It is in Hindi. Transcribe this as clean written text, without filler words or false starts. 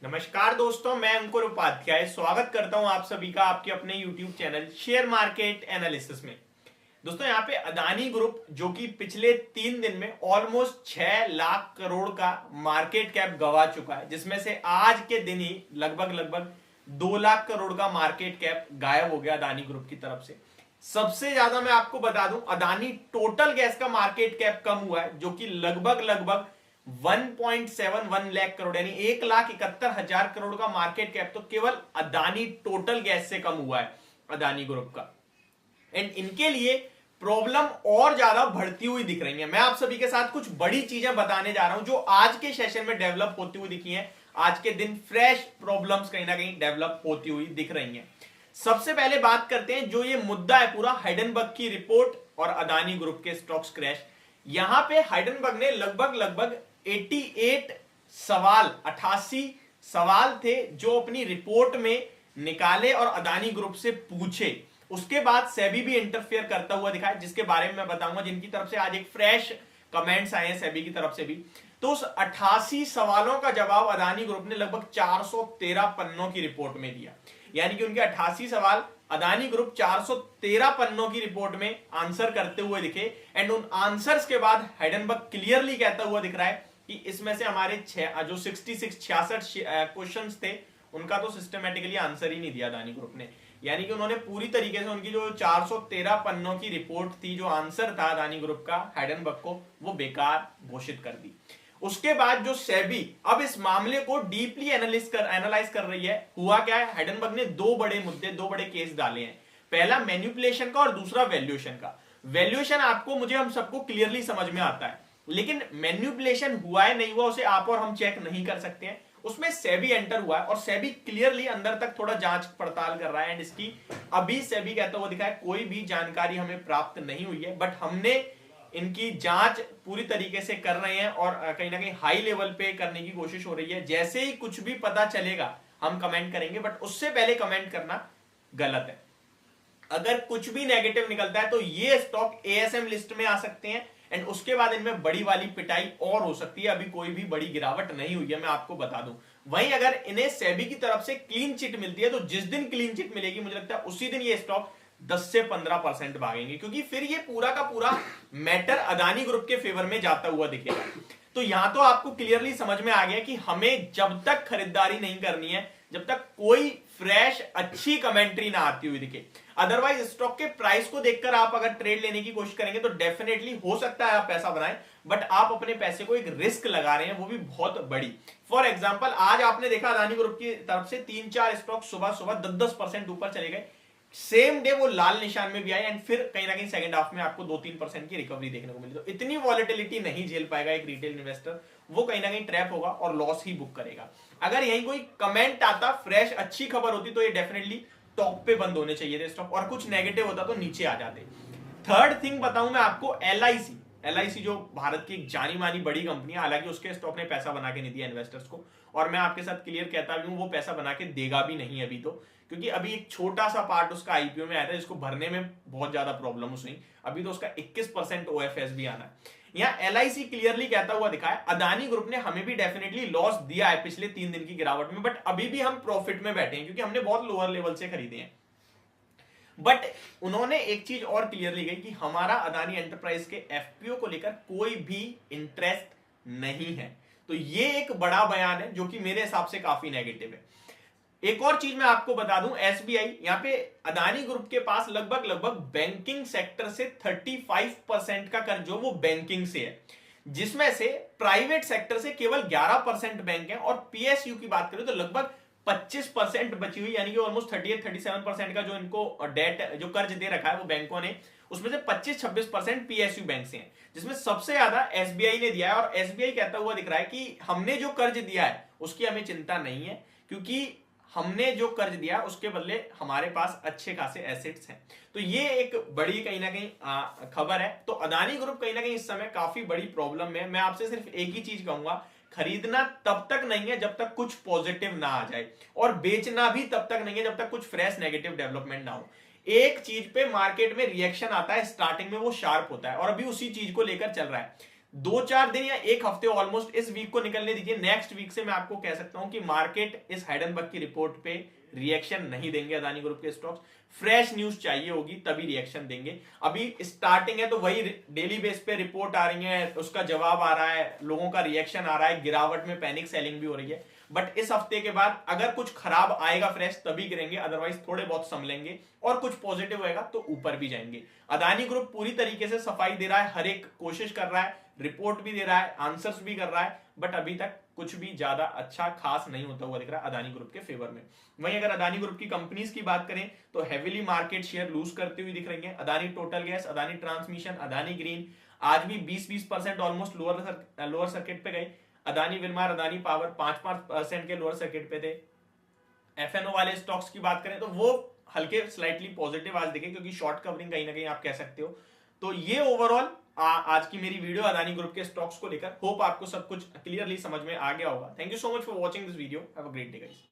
नमस्कार दोस्तों, मैं अंकुर उपाध्याय स्वागत करता हूं आप सभी का आपके अपने YouTube channel share market analysis में। दोस्तों यहाँ पे अदानी ग्रुप जो कि पिछले 3 दिन में ऑलमोस्ट 6 लाख करोड़ का मार्केट कैप गंवा चुका है, जिसमें से आज के दिन ही लगभग लगभग 2 लाख करोड़ का मार्केट कैप गायब हो गया अदानी ग्रुप की तरफ से। सबसे ज्यादा मैं आपको बता दूं, अदानी टोटल गैस का मार्केट कैप कम हुआ है, जो कि लगभग लगभग 1.71 लाख करोड़ यानी 1,71,000 करोड़ का मार्केट कैप तो केवल अदानी टोटल गैस से कम हुआ है अदानी ग्रुप का। एंड इनके लिए प्रॉब्लम और ज्यादा बढ़ती हुई दिख रही है। मैं आप सभी के साथ कुछ बड़ी चीजें बताने जा रहा हूं जो आज के सेशन में डेवलप होती हुई दिखी हैं। आज के दिन फ्रेश प्रॉब्लम्स कहीं ना कहीं डेवलप होती हुई दिख रही हैं। सबसे पहले बात करते हैं जो ये मुद्दा है पूरा हाइडेनबर्ग की रिपोर्ट और अदानी ग्रुप के स्टॉक्स क्रैश। यहां पे हाइडेनबर्ग ने लगभग लगभग 88 सवाल थे जो अपनी रिपोर्ट में निकाले और अदानी ग्रुप से पूछे। उसके बाद सेबी भी इंटरफेयर करता हुआ दिखा, जिसके बारे में मैं बताऊंगा, जिनकी तरफ से आज एक फ्रेश कमेंट्स आए हैं सेबी की तरफ से भी। तो उस 88 सवालों का जवाब अदानी ग्रुप ने लगभग 413 पन्नों की रिपोर्ट में दिया। यानी कि उनके 88 सवाल अदानी ग्रुप 413 पन्नों की रिपोर्ट में आंसर करते हुए दिखे। एंड उन आंसर्स के बाद हाइडेनबर्ग क्लियरली कहता हुआ दिख रहा है कि इसमें से हमारे जो 66 क्वेश्चंस थे उनका तो सिस्टमैटिकली आंसर ही नहीं दिया अदानी ग्रुप ने। यानी कि उन्होंने पूरी तरीके से उनकी जो 413 पन्नों की रिपोर्ट थी, जो आंसर था अदानी ग्रुप का हाइडेनबर्ग को, वो बेकार घोषित कर दी। उसके बाद जो सेबी अब इस मामले को डीपली एनालाइज कर रही है। हुआ क्या है, हाइडेनबर्ग ने दो बड़े केस डाले हैं। पहला मैन्युपुलेशन का और दूसरा वैल्यूएशन का। वैल्यूएशन आपको मुझे हम सबको क्लियरली समझ में आता है, लेकिन मैन्युपुलेशन हुआ है नहीं हुआ उसे आप और हम चेक नहीं कर सकते हैं। उसमें सेबी एंटर हुआ है और सेबी क्लियरली अंदर तक थोड़ा जांच पड़ताल कर रहा है। एंड इसकी अभी सेबी कहता हुआ दिखा है कोई भी जानकारी हमें प्राप्त नहीं हुई है, बट हमने इनकी जांच पूरी तरीके से कर रहे हैं और कहीं ना कहीं हाई लेवल पे करने की कोशिश हो रही है। जैसे ही कुछ भी पता चलेगा हम कमेंट करेंगे, बट उससे पहले कमेंट करना गलत है। अगर कुछ भी नेगेटिव निकलता है तो ये स्टॉक एएसएम लिस्ट में आ सकते हैं एंड उसके बाद इनमें बड़ी वाली पिटाई और हो सकती है। अभी कोई भी बड़ी गिरावट नहीं हुई है, मैं आपको बता दूं। वहीं अगर इन्हें सेबी की तरफ से क्लीन चिट मिलती है तो जिस दिन क्लीन चिट मिलेगी मुझे लगता है उसी दिन ये स्टॉक 10 से 15% भागेंगे, क्योंकि फिर ये पूरा का पूरा मैटर अदानी ग्रुप के फेवर में जाता हुआ दिखेगा। तो यहां तो आपको क्लियरली समझ में आ गया कि हमें जब तक खरीदारी नहीं करनी है जब तक कोई फ्रेश अच्छी कमेंट्री ना आती हुई दिखे। अदरवाइज स्टॉक के प्राइस को देखकर आप अगर ट्रेड लेने की कोशिश करेंगे तो डेफिनेटली हो सकता है आप पैसा बनाएं, बट आप अपने पैसे को एक रिस्क लगा रहे हैं, वो भी बहुत बड़ी। फॉर एग्जांपल आज आपने देखा अदानी ग्रुप की तरफ से 3-4 स्टॉक सुबह सुबह 10-10% ऊपर चले गए। सेम डे वो लाल निशान में भी आए एंड फिर कहीं ना कहीं सेकंड हाफ में आपको 2-3% की रिकवरी देखने को मिली। तो इतनी वॉलेटिलिटी नहीं झेल पाएगा एक रिटेल इन्वेस्टर, वो कहीं ना कहीं ट्रैप होगा और लॉस ही बुक करेगा। अगर यही कोई कमेंट आता, फ्रेश अच्छी खबर होती, तो ये डेफिनेटली टॉप पे बंद होने चाहिए थे स्टॉक, और कुछ नेगेटिव होता तो नीचे आ जाते। थर्ड थिंग बताऊं मैं आपको, एलआईसी जो भारत की एक जानी मानी बड़ी कंपनी है, हालांकि उसके स्टॉक ने पैसा बना के नहीं दिया इन्वेस्टर्स को, और मैं आपके साथ क्लियर कहता भी हूं वो पैसा बना के देगा भी नहीं अभी तो, क्योंकि अभी एक छोटा सा पार्ट उसका आईपीओ में आया था जिसको भरने में बहुत ज्यादा प्रॉब्लम हुई। अभी तो उसका 21% ओएफएस भी आना है। यहाँ एलआईसी क्लियरली कहता हुआ दिखा है अदानी ग्रुप ने हमें भी डेफिनेटली लॉस दिया है पिछले 3 दिन की गिरावट में, बट अभी भी हम प्रॉफिट में बैठे हैं क्योंकि हमने बहुत लोअर लेवल से खरीदे हैं। बट उन्होंने एक चीज और क्लियरली कही कि हमारा अदानी एंटरप्राइज के एफपीओ को लेकर कोई भी इंटरेस्ट नहीं है। तो ये एक बड़ा बयान है जो कि मेरे हिसाब से काफी नेगेटिव है। एक और चीज मैं आपको बता दूं, एसबीआई, यहां पे अदानी ग्रुप के पास लगभग लगभग बैंकिंग सेक्टर से 35% का कर्ज जो वो बैंकिंग से है, जिसमें से प्राइवेट सेक्टर से केवल 11% बैंक है, और पीएसयू की बात करें तो लगभग 25% बची हुई, यानी कि ऑलमोस्ट 38-37% का जो इनको डेट जो कर्ज दे रखा है वो बैंकों ने, उसमें से 25-26% पीएसयू बैंक से है, जिसमें सबसे ज्यादा एसबीआई ने दिया है। और एसबीआई कहता हुआ दिख रहा है कि हमने जो कर्ज दिया है उसकी हमें चिंता नहीं है, क्योंकि हमने जो कर्ज दिया उसके बदले हमारे पास अच्छे खासे एसेट्स हैं। तो ये एक बड़ी कहीं ना कहीं खबर है। तो अदानी ग्रुप कहीं ना कहीं इस समय काफी बड़ी प्रॉब्लम में। मैं आपसे सिर्फ एक ही चीज कहूंगा, खरीदना तब तक नहीं है जब तक कुछ पॉजिटिव ना आ जाए, और बेचना भी तब तक नहीं है जब तक कुछ फ्रेश नेगेटिव डेवलपमेंट ना हो। एक चीज पे मार्केट में रिएक्शन आता है, स्टार्टिंग में वो शार्प होता है, और अभी उसी चीज को लेकर चल रहा है। 2-4 दिन या एक हफ्ते ऑलमोस्ट इस वीक को निकलने दीजिए, नेक्स्ट वीक से मैं आपको कह सकता हूं कि मार्केट इस हाइडेनबर्ग की रिपोर्ट पे रिएक्शन नहीं देंगे। अदानी ग्रुप के स्टॉक्स फ्रेश न्यूज चाहिए होगी तभी रिएक्शन देंगे। अभी स्टार्टिंग है तो वही डेली बेस पे रिपोर्ट आ रही है, उसका जवाब आ रहा है, लोगों का रिएक्शन आ रहा है, गिरावट में पैनिक सेलिंग भी हो रही है। बट इस हफ्ते के बाद अगर कुछ खराब आएगा फ्रेश तभी गिरेंगे, अदरवाइज थोड़े बहुत संभलेंगे और कुछ पॉजिटिव होएगा तो ऊपर भी जाएंगे। अदानी ग्रुप पूरी तरीके से सफाई दे रहा है, हर एक कोशिश कर रहा है, रिपोर्ट भी दे रहा है, आंसर्स भी कर रहा है, बट अभी तक कुछ भी ज्यादा अच्छा खास नहीं होता हुआ दिख रहा है अदानी ग्रुप के फेवर में। वहीं अगर अदानी ग्रुप की कंपनीज की बात करें तो हेविली मार्केट शेयर लूज करती हुई दिख रही है। Adani total gas, Adani transmission, Adani green आज भी 20% ऑलमोस्ट लोअर सर्किट पे गए। अदानी विलमार, अदानी पावर 5% के लोअर सर्किट पे थे। एफएनओ वाले स्टॉक्स की बात करें तो वो हल्के स्लाइटली पॉजिटिव आज दिखे, क्योंकि शॉर्ट कवरिंग कहीं ना कहीं आप कह सकते हो। तो ये ओवरऑल आज की मेरी वीडियो अदानी ग्रुप के स्टॉक्स को लेकर। होप आपको सब कुछ क्लियरली समझ में आ गया होगा। Thank you so much for watching this video. Have a great day guys.